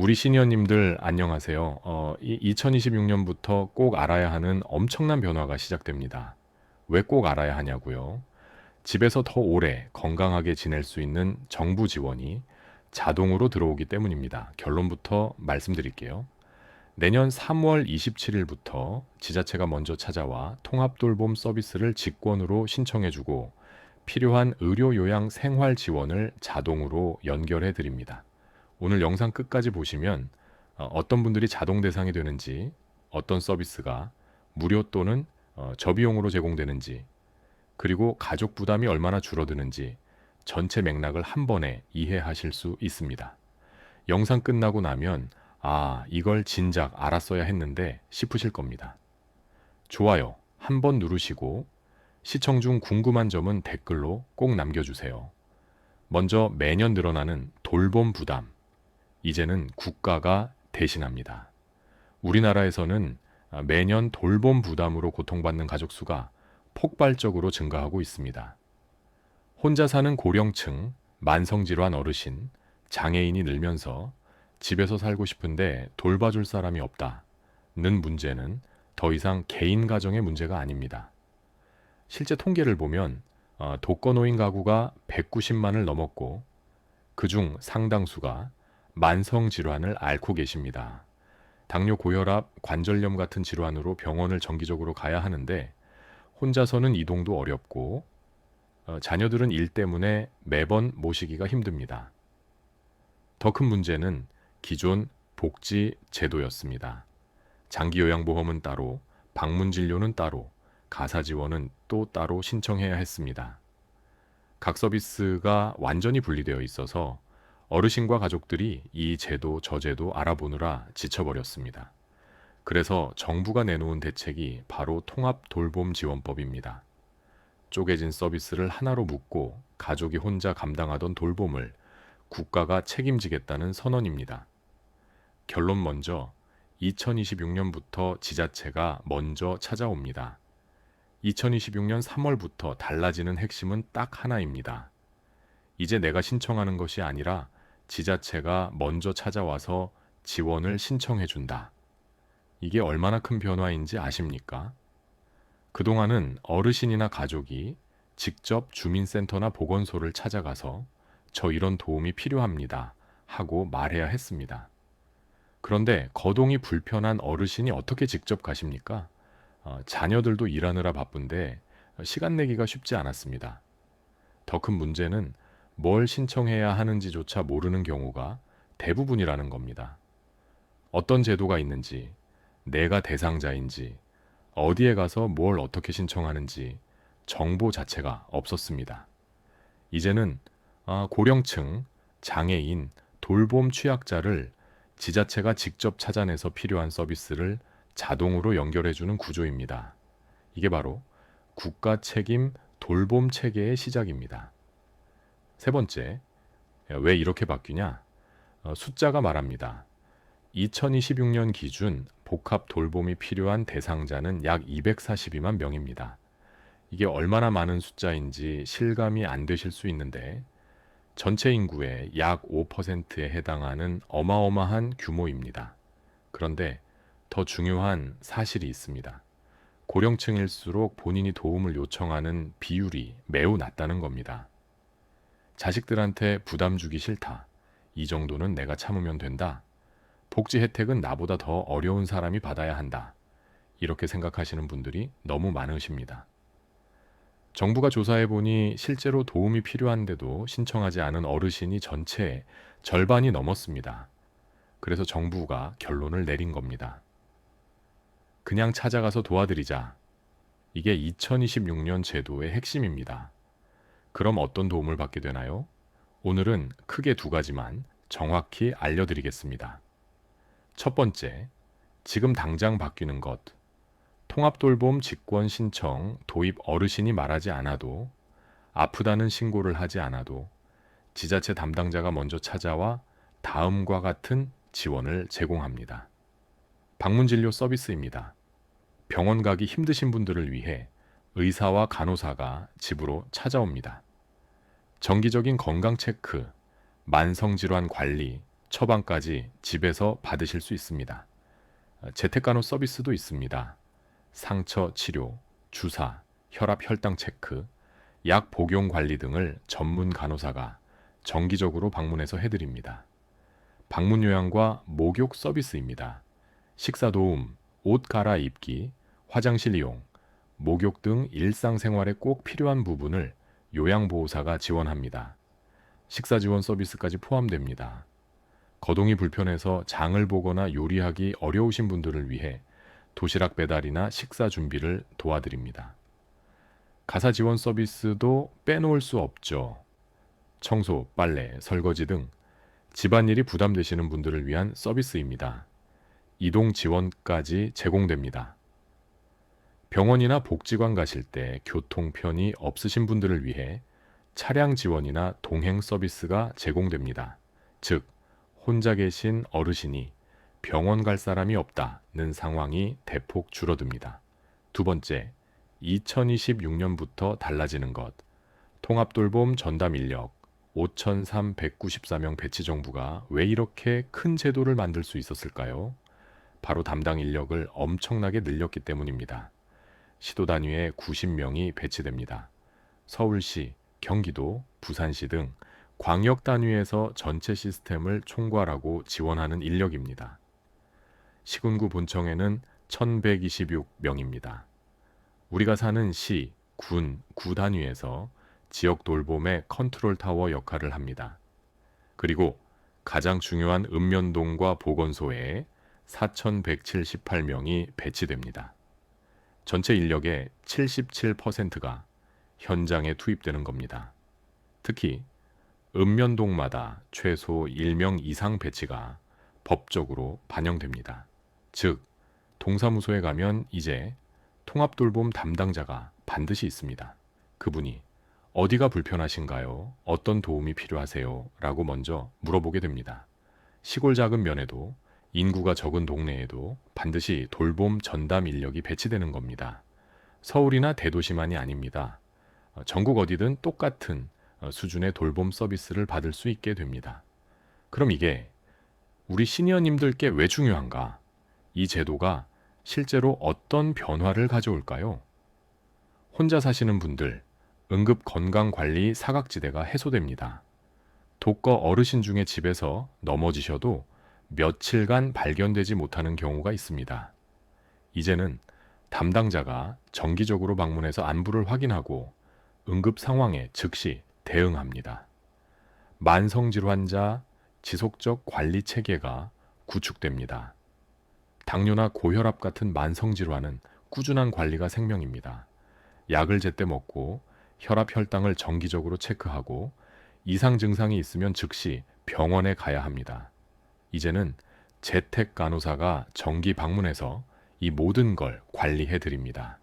우리 시니어님들 안녕하세요. 2026년부터 꼭 알아야 하는 엄청난 변화가 시작됩니다. 왜 꼭 알아야 하냐고요? 집에서 더 오래 건강하게 지낼 수 있는 정부 지원이 자동으로 들어오기 때문입니다. 결론부터 말씀드릴게요. 내년 3월 27일부터 지자체가 먼저 찾아와 통합돌봄 서비스를 직권으로 신청해주고 필요한 의료 요양 생활 지원을 자동으로 연결해 드립니다. 오늘 영상 끝까지 보시면 어떤 분들이 자동 대상이 되는지, 어떤 서비스가 무료 또는 저비용으로 제공되는지, 그리고 가족 부담이 얼마나 줄어드는지 전체 맥락을 한 번에 이해하실 수 있습니다. 영상 끝나고 나면 이걸 진작 알았어야 했는데 싶으실 겁니다. 좋아요 한 번 누르시고 시청 중 궁금한 점은 댓글로 꼭 남겨주세요. 먼저 매년 늘어나는 돌봄 부담. 이제는 국가가 대신합니다. 우리나라에서는 매년 돌봄 부담으로 고통받는 가족 수가 폭발적으로 증가하고 있습니다. 혼자 사는 고령층, 만성질환 어르신, 장애인이 늘면서 집에서 살고 싶은데 돌봐줄 사람이 없다는 문제는 더 이상 개인 가정의 문제가 아닙니다. 실제 통계를 보면 독거노인 가구가 190만을 넘었고 그중 상당수가 만성 질환을 앓고 계십니다. 당뇨, 고혈압, 관절염 같은 질환으로 병원을 정기적으로 가야 하는데 혼자서는 이동도 어렵고 자녀들은 일 때문에 매번 모시기가 힘듭니다. 더 큰 문제는 기존 복지 제도였습니다. 장기요양보험은 따로, 방문진료는 따로, 가사지원은 또 따로 신청해야 했습니다. 각 서비스가 완전히 분리되어 있어서 어르신과 가족들이 이 제도 저 제도 알아보느라 지쳐버렸습니다. 그래서 정부가 내놓은 대책이 바로 통합돌봄지원법입니다. 쪼개진 서비스를 하나로 묶고 가족이 혼자 감당하던 돌봄을 국가가 책임지겠다는 선언입니다. 결론 먼저 2026년부터 지자체가 먼저 찾아옵니다. 2026년 3월부터 달라지는 핵심은 딱 하나입니다. 이제 내가 신청하는 것이 아니라 지자체가 먼저 찾아와서 지원을 신청해 준다. 이게 얼마나 큰 변화인지 아십니까? 그동안은 어르신이나 가족이 직접 주민센터나 보건소를 찾아가서 저 이런 도움이 필요합니다 하고 말해야 했습니다. 그런데 거동이 불편한 어르신이 어떻게 직접 가십니까? 자녀들도 일하느라 바쁜데 시간 내기가 쉽지 않았습니다. 더 큰 문제는 뭘 신청해야 하는지조차 모르는 경우가 대부분이라는 겁니다. 어떤 제도가 있는지, 내가 대상자인지, 어디에 가서 뭘 어떻게 신청하는지 정보 자체가 없었습니다. 이제는 고령층, 장애인, 돌봄 취약자를 지자체가 직접 찾아내서 필요한 서비스를 자동으로 연결해주는 구조입니다. 이게 바로 국가 책임 돌봄 체계의 시작입니다. 세 번째, 왜 이렇게 바뀌냐? 숫자가 말합니다. 2026년 기준 복합 돌봄이 필요한 대상자는 약 242만 명입니다. 이게 얼마나 많은 숫자인지 실감이 안 되실 수 있는데 전체 인구의 약 5%에 해당하는 어마어마한 규모입니다. 그런데 더 중요한 사실이 있습니다. 고령층일수록 본인이 도움을 요청하는 비율이 매우 낮다는 겁니다. 자식들한테 부담 주기 싫다. 이 정도는 내가 참으면 된다. 복지 혜택은 나보다 더 어려운 사람이 받아야 한다. 이렇게 생각하시는 분들이 너무 많으십니다. 정부가 조사해보니 실제로 도움이 필요한데도 신청하지 않은 어르신이 전체의 절반이 넘었습니다. 그래서 정부가 결론을 내린 겁니다. 그냥 찾아가서 도와드리자. 이게 2026년 제도의 핵심입니다. 그럼 어떤 도움을 받게 되나요? 오늘은 크게 두 가지만 정확히 알려드리겠습니다. 첫 번째, 지금 당장 바뀌는 것. 통합돌봄 직권 신청 도입 어르신이 말하지 않아도, 아프다는 신고를 하지 않아도 지자체 담당자가 먼저 찾아와 다음과 같은 지원을 제공합니다. 방문진료 서비스입니다. 병원 가기 힘드신 분들을 위해 의사와 간호사가 집으로 찾아옵니다. 정기적인 건강 체크, 만성질환 관리, 처방까지 집에서 받으실 수 있습니다. 재택간호 서비스도 있습니다. 상처 치료, 주사, 혈압 혈당 체크, 약 복용 관리 등을 전문 간호사가 정기적으로 방문해서 해드립니다. 방문 요양과 목욕 서비스입니다. 식사 도움, 옷 갈아입기, 화장실 이용, 목욕 등 일상생활에 꼭 필요한 부분을 요양보호사가 지원합니다. 식사 지원 서비스까지 포함됩니다. 거동이 불편해서 장을 보거나 요리하기 어려우신 분들을 위해 도시락 배달이나 식사 준비를 도와드립니다. 가사 지원 서비스도 빼놓을 수 없죠. 청소, 빨래, 설거지 등 집안일이 부담되시는 분들을 위한 서비스입니다. 이동 지원까지 제공됩니다. 병원이나 복지관 가실 때 교통편이 없으신 분들을 위해 차량 지원이나 동행 서비스가 제공됩니다. 즉, 혼자 계신 어르신이 병원 갈 사람이 없다는 상황이 대폭 줄어듭니다. 두 번째, 2026년부터 달라지는 것. 통합돌봄 전담 인력 5,394명 배치 정부가 왜 이렇게 큰 제도를 만들 수 있었을까요? 바로 담당 인력을 엄청나게 늘렸기 때문입니다. 시도 단위에 90명이 배치됩니다. 서울시, 경기도, 부산시 등 광역 단위에서 전체 시스템을 총괄하고 지원하는 인력입니다. 시군구 본청에는 1,126명입니다. 우리가 사는 시, 군, 구 단위에서 지역 돌봄의 컨트롤 타워 역할을 합니다. 그리고 가장 중요한 읍면동과 보건소에 4,178명이 배치됩니다. 전체 인력의 77%가 현장에 투입되는 겁니다. 특히 읍면동마다 최소 1명 이상 배치가 법적으로 반영됩니다. 즉, 동사무소에 가면 이제 통합돌봄 담당자가 반드시 있습니다. 그분이 어디가 불편하신가요? 어떤 도움이 필요하세요? 라고 먼저 물어보게 됩니다. 시골 작은 면에도 인구가 적은 동네에도 반드시 돌봄 전담 인력이 배치되는 겁니다. 서울이나 대도시만이 아닙니다. 전국 어디든 똑같은 수준의 돌봄 서비스를 받을 수 있게 됩니다. 그럼 이게 우리 시니어님들께 왜 중요한가? 이 제도가 실제로 어떤 변화를 가져올까요? 혼자 사시는 분들, 응급 건강관리 사각지대가 해소됩니다. 독거 어르신 중에 집에서 넘어지셔도 며칠간 발견되지 못하는 경우가 있습니다. 이제는 담당자가 정기적으로 방문해서 안부를 확인하고 응급 상황에 즉시 대응합니다. 만성질환 환자 지속적 관리 체계가 구축됩니다. 당뇨나 고혈압 같은 만성질환은 꾸준한 관리가 생명입니다. 약을 제때 먹고 혈압 혈당을 정기적으로 체크하고 이상 증상이 있으면 즉시 병원에 가야 합니다. 이제는 재택 간호사가 정기 방문해서 이 모든 걸 관리해 드립니다.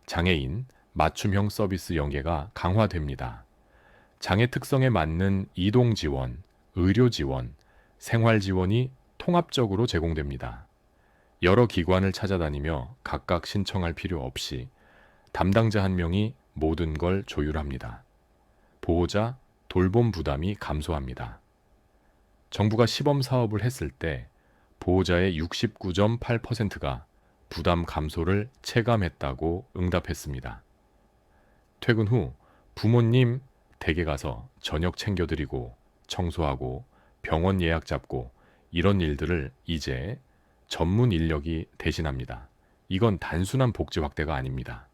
장애인 맞춤형 서비스 연계가 강화됩니다. 장애 특성에 맞는 이동 지원, 의료 지원, 생활 지원이 통합적으로 제공됩니다. 여러 기관을 찾아다니며 각각 신청할 필요 없이 담당자 한 명이 모든 걸 조율합니다. 보호자, 돌봄 부담이 감소합니다. 정부가 시범 사업을 했을 때 보호자의 69.8%가 부담 감소를 체감했다고 응답했습니다. 퇴근 후 부모님 댁에 가서 저녁 챙겨드리고 청소하고 병원 예약 잡고 이런 일들을 이제 전문 인력이 대신합니다. 이건 단순한 복지 확대가 아닙니다.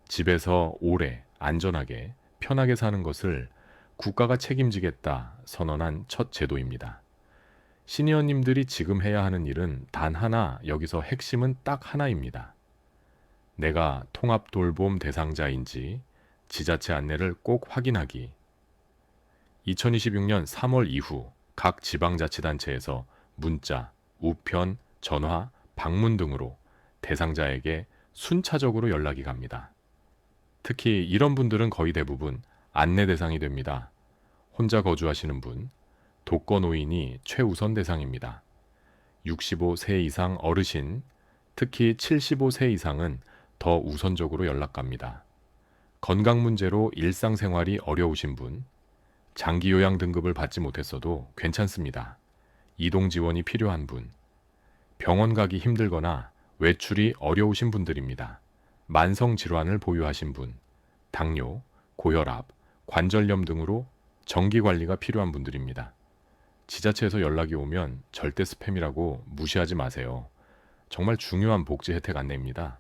집에서 오래, 안전하게, 편하게 사는 것을 국가가 책임지겠다 선언한 첫 제도입니다. 시니어님들이 지금 해야 하는 일은 단 하나, 여기서 핵심은 딱 하나입니다. 내가 통합돌봄 대상자인지 지자체 안내를 꼭 확인하기. 2026년 3월 이후 각 지방자치단체에서 문자, 우편, 전화, 방문 등으로 대상자에게 순차적으로 연락이 갑니다. 특히 이런 분들은 거의 대부분 안내 대상이 됩니다. 혼자 거주하시는 분, 독거 노인이 최우선 대상입니다. 65세 이상 어르신, 특히 75세 이상은 더 우선적으로 연락 갑니다. 건강 문제로 일상생활이 어려우신 분, 장기 요양 등급을 받지 못했어도 괜찮습니다. 이동 지원이 필요한 분, 병원 가기 힘들거나 외출이 어려우신 분들입니다. 만성 질환을 보유하신 분, 당뇨, 고혈압, 관절염 등으로 정기 관리가 필요한 분들입니다. 지자체에서 연락이 오면 절대 스팸이라고 무시하지 마세요. 정말 중요한 복지 혜택 안내입니다.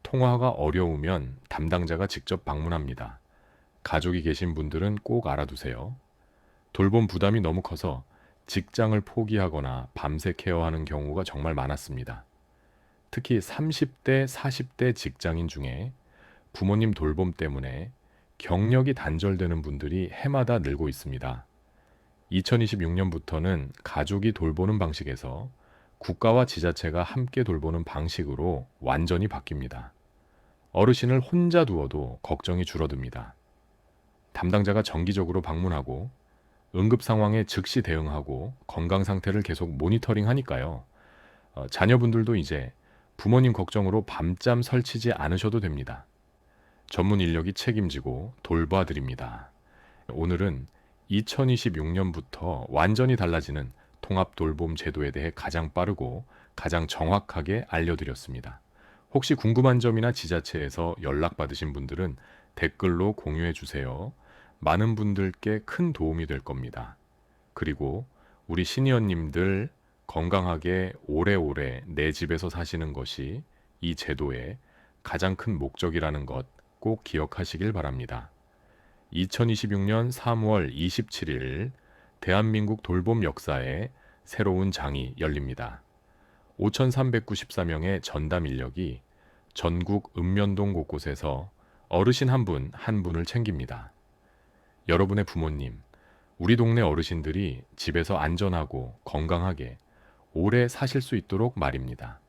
통화가 어려우면 담당자가 직접 방문합니다. 가족이 계신 분들은 꼭 알아두세요. 돌봄 부담이 너무 커서 직장을 포기하거나 밤새 케어하는 경우가 정말 많았습니다. 특히 30대, 40대 직장인 중에 부모님 돌봄 때문에 경력이 단절되는 분들이 해마다 늘고 있습니다. 2026년부터는 가족이 돌보는 방식에서 국가와 지자체가 함께 돌보는 방식으로 완전히 바뀝니다. 어르신을 혼자 두어도 걱정이 줄어듭니다. 담당자가 정기적으로 방문하고 응급 상황에 즉시 대응하고 건강 상태를 계속 모니터링 하니까요. 자녀분들도 이제 부모님 걱정으로 밤잠 설치지 않으셔도 됩니다. 전문 인력이 책임지고 돌봐드립니다. 오늘은 2026년부터 완전히 달라지는 통합 돌봄 제도에 대해 가장 빠르고 가장 정확하게 알려드렸습니다. 혹시 궁금한 점이나 지자체에서 연락받으신 분들은 댓글로 공유해 주세요. 많은 분들께 큰 도움이 될 겁니다. 그리고 우리 시니어님들 건강하게 오래오래 내 집에서 사시는 것이 이 제도의 가장 큰 목적이라는 것 꼭 기억하시길 바랍니다. 2026년 3월 27일 대한민국 돌봄 역사에 새로운 장이 열립니다. 5,394명의 전담 인력이 전국 읍면동 곳곳에서 어르신 한 분 한 분을 챙깁니다. 여러분의 부모님, 우리 동네 어르신들이 집에서 안전하고 건강하게 오래 사실 수 있도록 말입니다.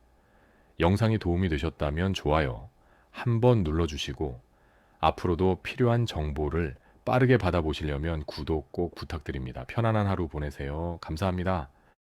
영상이 도움이 되셨다면 좋아요 한번 눌러주시고 앞으로도 필요한 정보를 빠르게 받아보시려면 구독 꼭 부탁드립니다. 편안한 하루 보내세요. 감사합니다.